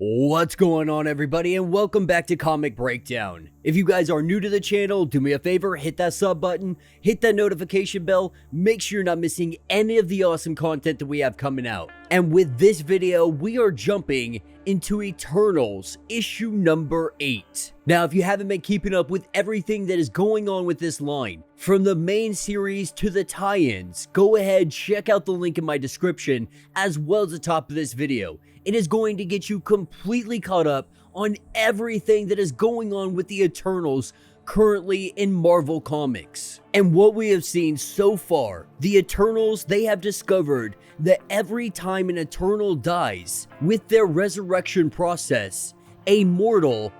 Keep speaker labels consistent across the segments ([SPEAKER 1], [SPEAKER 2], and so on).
[SPEAKER 1] What's going on, everybody, and welcome back to Comic Breakdown. If you guys are new to the channel, do me a favor, hit that sub button, hit that notification bell, make sure you're not missing any of the awesome content that we have coming out. And with this video, we are jumping into Eternals, issue number 8. Now, if you haven't been keeping up with everything that is going on with this line, from the main series to the tie-ins, go ahead, check out the link in my description, as well as the top of this video. It is going to get you completely caught up on everything that is going on with the Eternals currently in Marvel Comics. And what we have seen so far, the Eternals, they have discovered that every time an Eternal dies, with their resurrection process, a mortal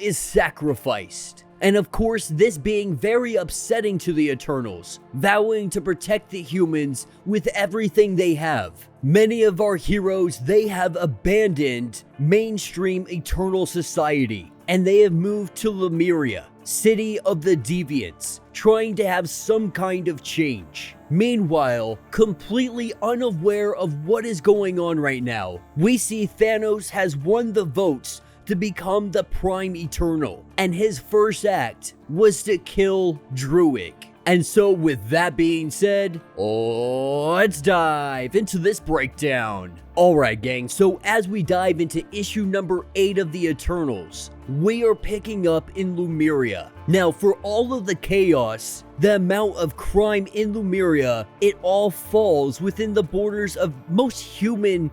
[SPEAKER 1] is sacrificed. And of course, this being very upsetting to the Eternals, vowing to protect the humans with everything they have. Many of our heroes, they have abandoned mainstream Eternal society, and they have moved to Lemuria, city of the Deviants, trying to have some kind of change. Meanwhile, completely unaware of what is going on right now, we see Thanos has won the votes to become the Prime Eternal, and his first act was to kill Druig. And so with that being said, let's dive into this breakdown. Alright gang, so as we dive into issue number 8 of the Eternals, we are picking up in Lemuria. Now, for all of the chaos, the amount of crime in Lemuria, it all falls within the borders of most human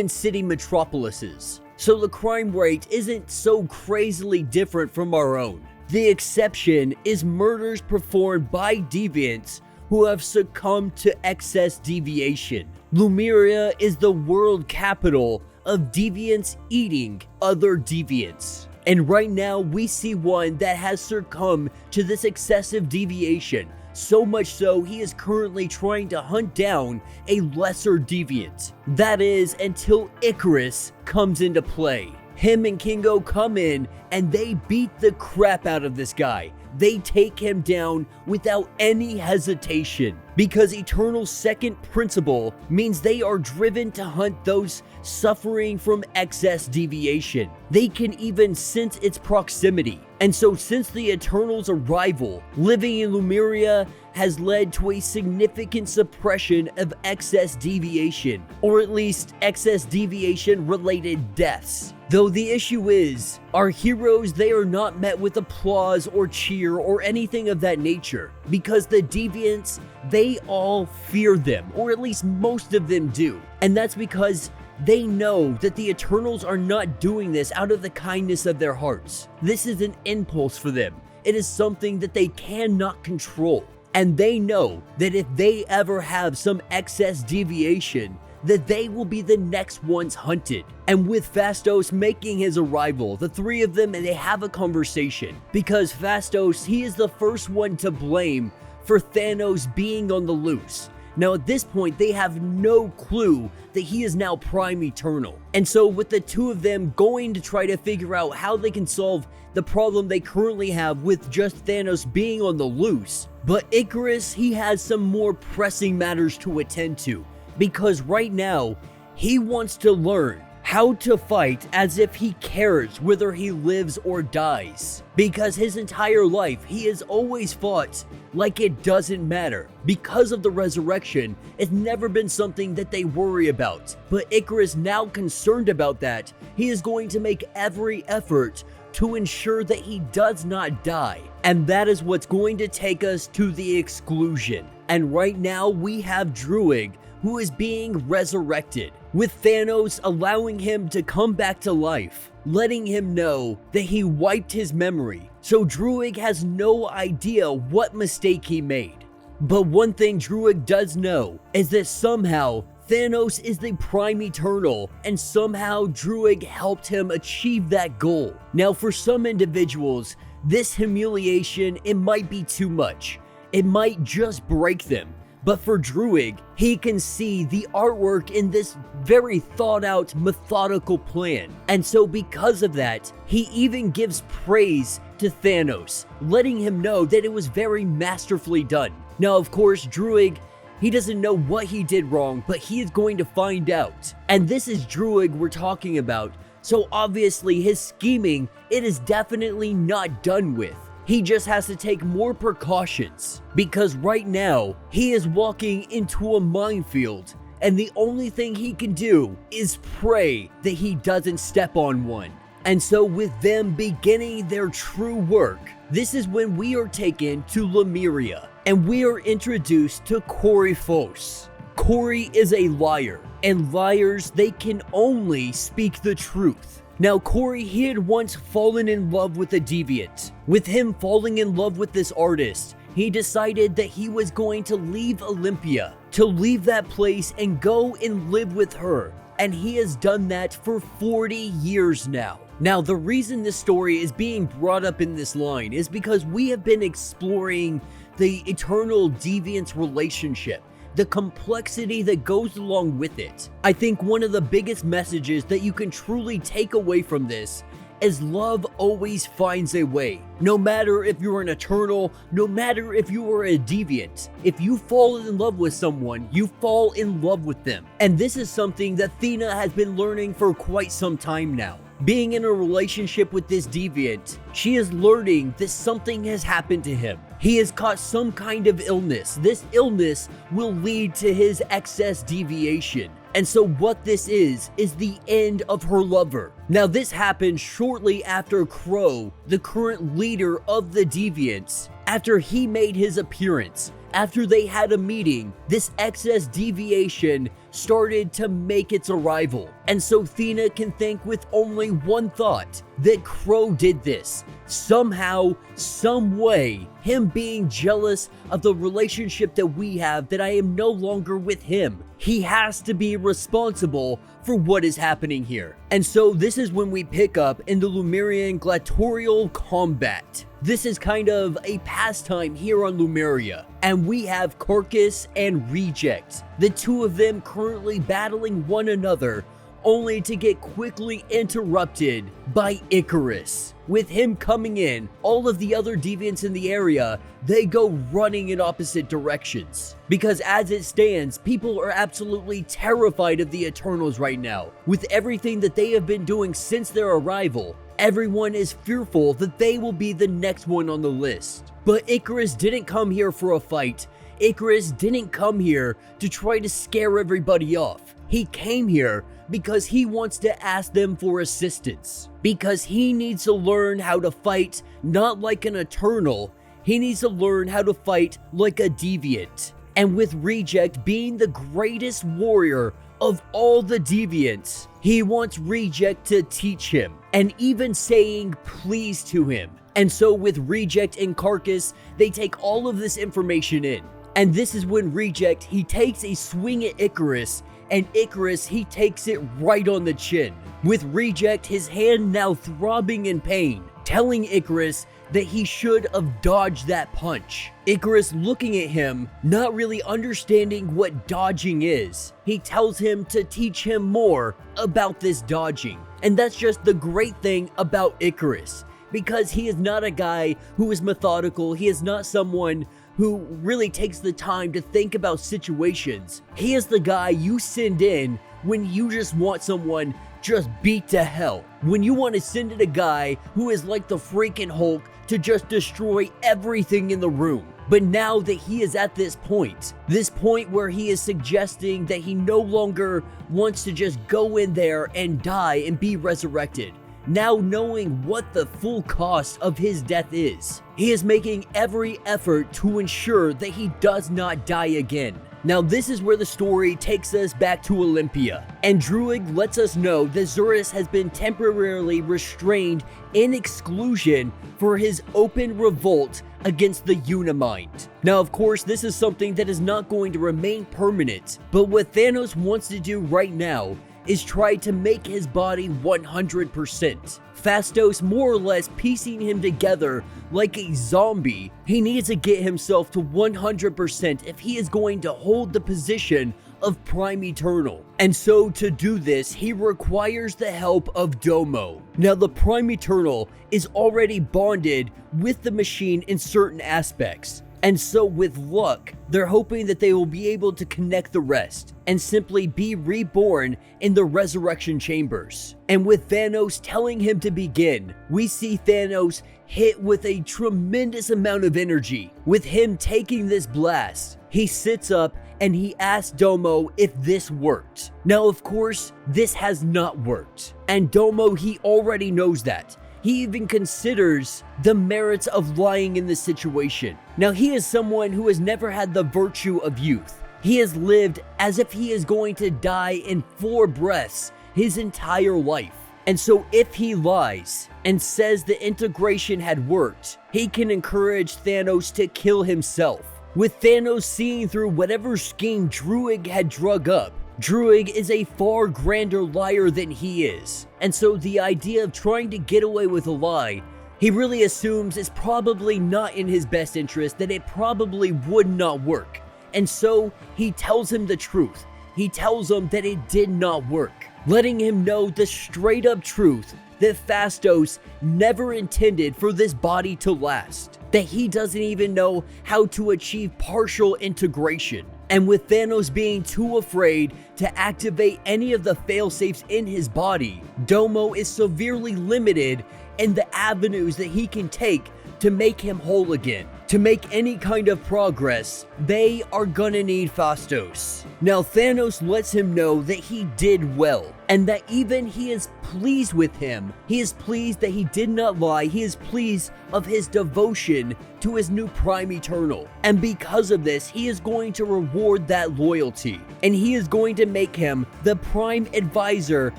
[SPEAKER 1] city metropolises. So the crime rate isn't so crazily different from our own. The exception is murders performed by deviants who have succumbed to excess deviation. Lemuria is the world capital of deviants eating other deviants. And right now we see one that has succumbed to this excessive deviation. So much so, he is currently trying to hunt down a lesser deviant. That is, until Icarus comes into play. Him and Kingo come in and they beat the crap out of this guy. They take him down without any hesitation, because Eternal's second principle means they are driven to hunt those suffering from excess deviation. They can even sense its proximity. And so since the Eternals' arrival, living in Lemuria has led to a significant suppression of excess deviation, or at least excess deviation related deaths. Though the issue is, our heroes, they are not met with applause or cheer or anything of that nature, because the deviants, they all fear them, or at least most of them do. And that's because they know that the Eternals are not doing this out of the kindness of their hearts. This is an impulse for them. It is something that they cannot control. And they know that if they ever have some excess deviation, that they will be the next ones hunted. And with Phastos making his arrival, the three of them, they have a conversation, because Phastos, he is the first one to blame for Thanos being on the loose. Now at this point, they have no clue that he is now Prime Eternal. And so with the two of them going to try to figure out how they can solve the problem they currently have with just Thanos being on the loose. But Icarus, he has some more pressing matters to attend to, because right now, he wants to learn how to fight as if he cares whether he lives or dies. Because his entire life, he has always fought like it doesn't matter. Because of the resurrection, it's never been something that they worry about. But Icarus, now concerned about that, he is going to make every effort to ensure that he does not die. And that is what's going to take us to the exclusion. And right now, we have Druig, who is being resurrected, with Thanos allowing him to come back to life, letting him know that he wiped his memory, so Druig has no idea what mistake he made. But one thing Druig does know is that somehow Thanos is the Prime Eternal, and somehow Druig helped him achieve that goal. Now for some individuals, this humiliation, it might be too much. It might just break them. But for Druig, he can see the artwork in this very thought out, methodical plan. And so because of that, he even gives praise to Thanos, letting him know that it was very masterfully done. Now, of course, Druig, he doesn't know what he did wrong, but he is going to find out. And this is Druig we're talking about, So obviously his scheming, it is definitely not done with. He just has to take more precautions, because right now he is walking into a minefield, and the only thing he can do is pray that he doesn't step on one. And so with them beginning their true work, this is when we are taken to Lemuria, and we are introduced to Corey Fos. Corey is a liar, and liars, they can only speak the truth. Now Corey, he had once fallen in love with a deviant. With him falling in love with this artist, he decided that he was going to leave Olympia, to leave that place and go and live with her. And he has done that for 40 years now. Now, the reason this story is being brought up in this line is because we have been exploring the eternal deviance relationship, the complexity that goes along with it. I think one of the biggest messages that you can truly take away from this is love always finds a way. No matter if you're an eternal, no matter if you are a deviant, if you fall in love with someone, you fall in love with them. And this is something that Thena has been learning for quite some time now. Being in a relationship with this deviant, she is learning that something has happened to him. He has caught some kind of illness. This illness will lead to his excess deviation. And so what this is the end of her lover. Now this happened shortly after Crow, the current leader of the Deviants, after he made his appearance. After they had a meeting, this excess deviation started to make its arrival. And so Thena can think with only one thought, that Crow did this. Somehow, some way, him being jealous of the relationship that we have, that I am no longer with him. He has to be responsible for what is happening here. And so this is when we pick up in the Lemurian gladiatorial combat. This is kind of a pastime here on Lemuria, and we have Carcass and Reject, the two of them currently battling one another, only to get quickly interrupted by Icarus. With him coming in, all of the other deviants in the area, they go running in opposite directions. Because as it stands, people are absolutely terrified of the Eternals right now. With everything that they have been doing since their arrival, everyone is fearful that they will be the next one on the list. But Icarus didn't come here for a fight. Icarus didn't come here to try to scare everybody off. He came here because he wants to ask them for assistance. Because he needs to learn how to fight not like an Eternal, he needs to learn how to fight like a Deviant. And with Reject being the greatest warrior of all the Deviants, he wants Reject to teach him, and even saying please to him. And so with Reject and Carcass, they take all of this information in. And this is when Reject, he takes a swing at Icarus, and Icarus, he takes it right on the chin. With Reject, his hand now throbbing in pain, telling Icarus that he should have dodged that punch. Icarus looking at him, not really understanding what dodging is. He tells him to teach him more about this dodging. And that's just the great thing about Icarus, because he is not a guy who is methodical. He is not someone who really takes the time to think about situations. He is the guy you send in when you just want someone just beat to hell. When you want to send in a guy who is like the freaking Hulk to just destroy everything in the room. But now that he is at this point where he is suggesting that he no longer wants to just go in there and die and be resurrected, now knowing what the full cost of his death is, he is making every effort to ensure that he does not die again. Now this is where the story takes us back to Olympia, and Druig lets us know that Zurus has been temporarily restrained in exclusion for his open revolt against the Unimind. Now of course this is something that is not going to remain permanent, but what Thanos wants to do right now is try to make his body 100%. Phastos more or less piecing him together like a zombie. He needs to get himself to 100% if he is going to hold the position of Prime Eternal. And so to do this, he requires the help of Domo. Now the Prime Eternal is already bonded with the machine in certain aspects. And so with luck, they're hoping that they will be able to connect the rest and simply be reborn in the resurrection chambers. And with Thanos telling him to begin, we see Thanos hit with a tremendous amount of energy. With him taking this blast, he sits up and he asks Domo if this worked. Now, of course, this has not worked. And Domo, he already knows that. He even considers the merits of lying in this situation. Now, he is someone who has never had the virtue of youth. He has lived as if he is going to die in 4 breaths his entire life. And so if he lies and says the integration had worked, he can encourage Thanos to kill himself. With Thanos seeing through whatever scheme Druig had drug up, Druig is a far grander liar than he is. And so the idea of trying to get away with a lie, he really assumes is probably not in his best interest, that it probably would not work. And so he tells him the truth. He tells him that it did not work, letting him know the straight up truth that Phastos never intended for this body to last, that he doesn't even know how to achieve partial integration. And with Thanos being too afraid to activate any of the failsafes in his body, Domo is severely limited in the avenues that he can take to make him whole again. To make any kind of progress, they are gonna need Phastos. Now Thanos lets him know that he did well, and that even he is pleased with him. He is pleased that he did not lie. He is pleased of his devotion to his new Prime Eternal. And because of this, he is going to reward that loyalty. And he is going to make him the Prime Advisor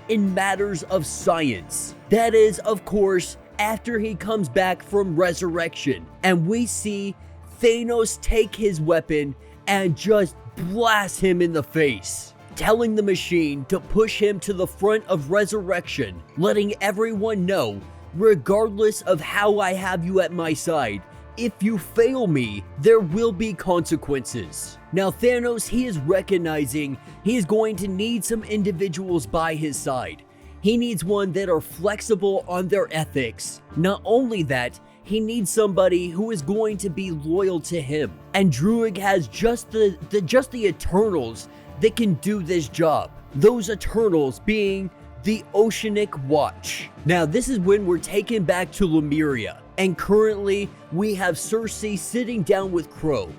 [SPEAKER 1] in matters of science. That is, of course, after he comes back from resurrection. And we see Thanos take his weapon and just blast him in the face, telling the machine to push him to the front of resurrection, letting everyone know, regardless of how I have you at my side, if you fail me, there will be consequences. Now Thanos, he is recognizing he is going to need some individuals by his side. He needs one that are flexible on their ethics. Not only that, he needs somebody who is going to be loyal to him. And Druig has just the Eternals that can do this job. Those Eternals being the Oceanic Watch. Now this is when we're taken back to Lemuria. And currently, we have Cersei sitting down with Crow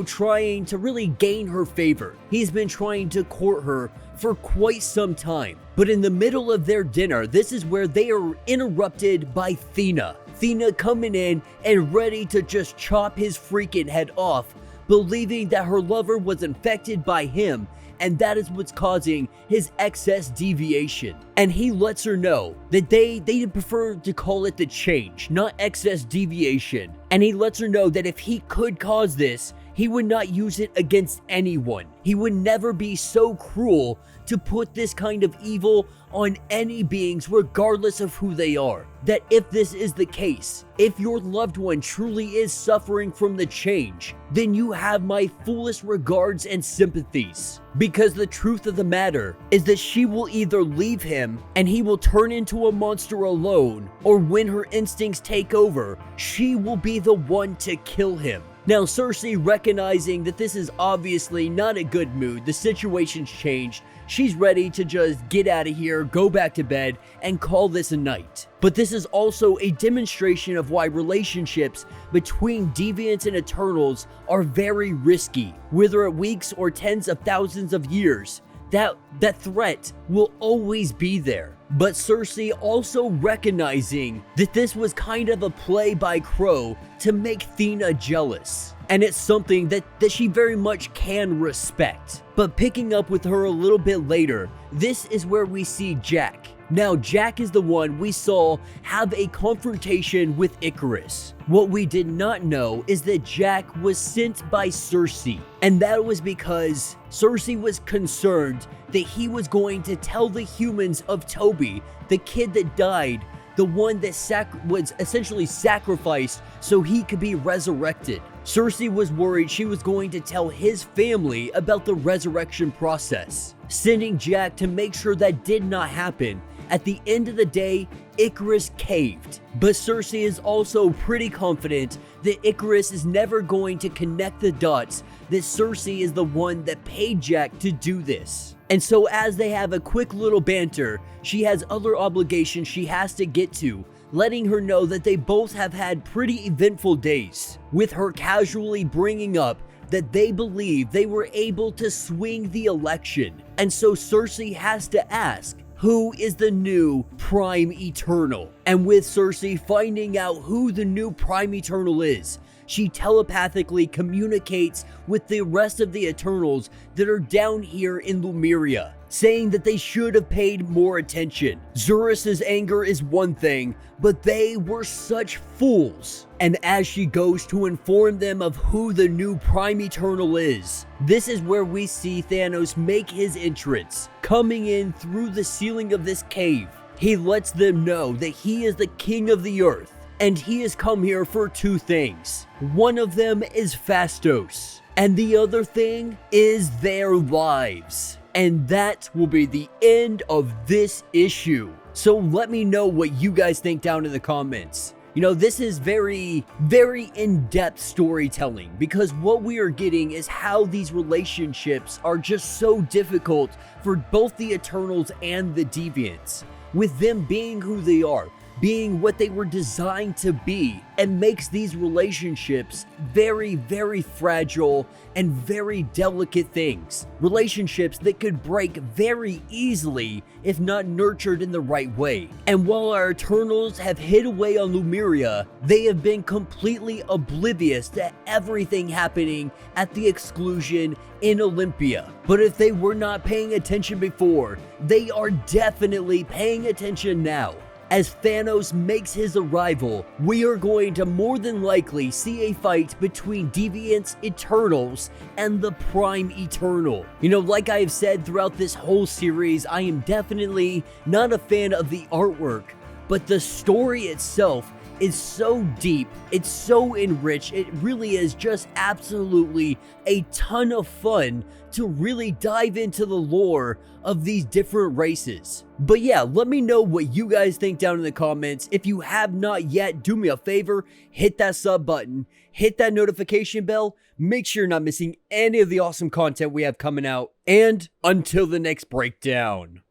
[SPEAKER 1] trying to really gain her favor. He's been trying to court her for quite some time. But in the middle of their dinner, this is where they are interrupted by Thena. Thena coming in and ready to just chop his freaking head off, believing that her lover was infected by him, and that is what's causing his excess deviation. And he lets her know that they prefer to call it the change, not excess deviation. And he lets her know that if he could cause this, he would not use it against anyone. He would never be so cruel to put this kind of evil on any beings, regardless of who they are. That if this is the case, if your loved one truly is suffering from the change, then you have my fullest regards and sympathies. Because the truth of the matter is that she will either leave him and he will turn into a monster alone, or when her instincts take over, she will be the one to kill him. Now Cersei, recognizing that this is obviously not a good mood, the situation's changed, she's ready to just get out of here, go back to bed, and call this a night. But this is also a demonstration of why relationships between Deviants and Eternals are very risky. Whether it weeks or tens of thousands of years, that threat will always be there. But Cersei also recognizing that this was kind of a play by Crow to make Thena jealous. And it's something that she very much can respect. But picking up with her a little bit later, this is where we see Jack. Now Jack is the one we saw have a confrontation with Icarus. What we did not know is that Jack was sent by Cersei. And that was because Cersei was concerned that he was going to tell the humans of Toby, the kid that died, the one that was essentially sacrificed so he could be resurrected. Cersei was worried she was going to tell his family about the resurrection process, sending Jack to make sure that did not happen At the end of the day, Icarus caved. But Cersei is also pretty confident that Icarus is never going to connect the dots, that Cersei is the one that paid Jack to do this. And so as they have a quick little banter, she has other obligations she has to get to, letting her know that they both have had pretty eventful days, with her casually bringing up that they believe they were able to swing the election. And so Cersei has to ask, who is the new Prime Eternal? And with Cersei finding out who the new Prime Eternal is, she telepathically communicates with the rest of the Eternals that are down here in Lumeria, saying that they should have paid more attention. Zurus's anger is one thing, but they were such fools. And as she goes to inform them of who the new Prime Eternal is, this is where we see Thanos make his entrance, coming in through the ceiling of this cave. He lets them know that he is the king of the earth, and he has come here for two things. One of them is Phastos, and the other thing is their lives. And that will be the end of this issue. So let me know what you guys think down in the comments. You know, this is very in-depth storytelling, because what we are getting is how these relationships are just so difficult for both the Eternals and the Deviants, with them being who they are, being what they were designed to be, and makes these relationships very fragile and very delicate things. Relationships that could break very easily if not nurtured in the right way. And while our Eternals have hid away on Lumeria, they have been completely oblivious to everything happening at the exclusion in Olympia. But if they were not paying attention before, they are definitely paying attention now. As Thanos makes his arrival, we are going to more than likely see a fight between Deviants, Eternals, and the Prime Eternal. You know, like I have said throughout this whole series, I am definitely not a fan of the artwork, but the story itself is so deep, it's so enriched, it really is just absolutely a ton of fun to really dive into the lore of these different races. But yeah, let me know what you guys think down in the comments. If you have not yet, do me a favor, hit that sub button, hit that notification bell, make sure you're not missing any of the awesome content we have coming out, and until the next breakdown.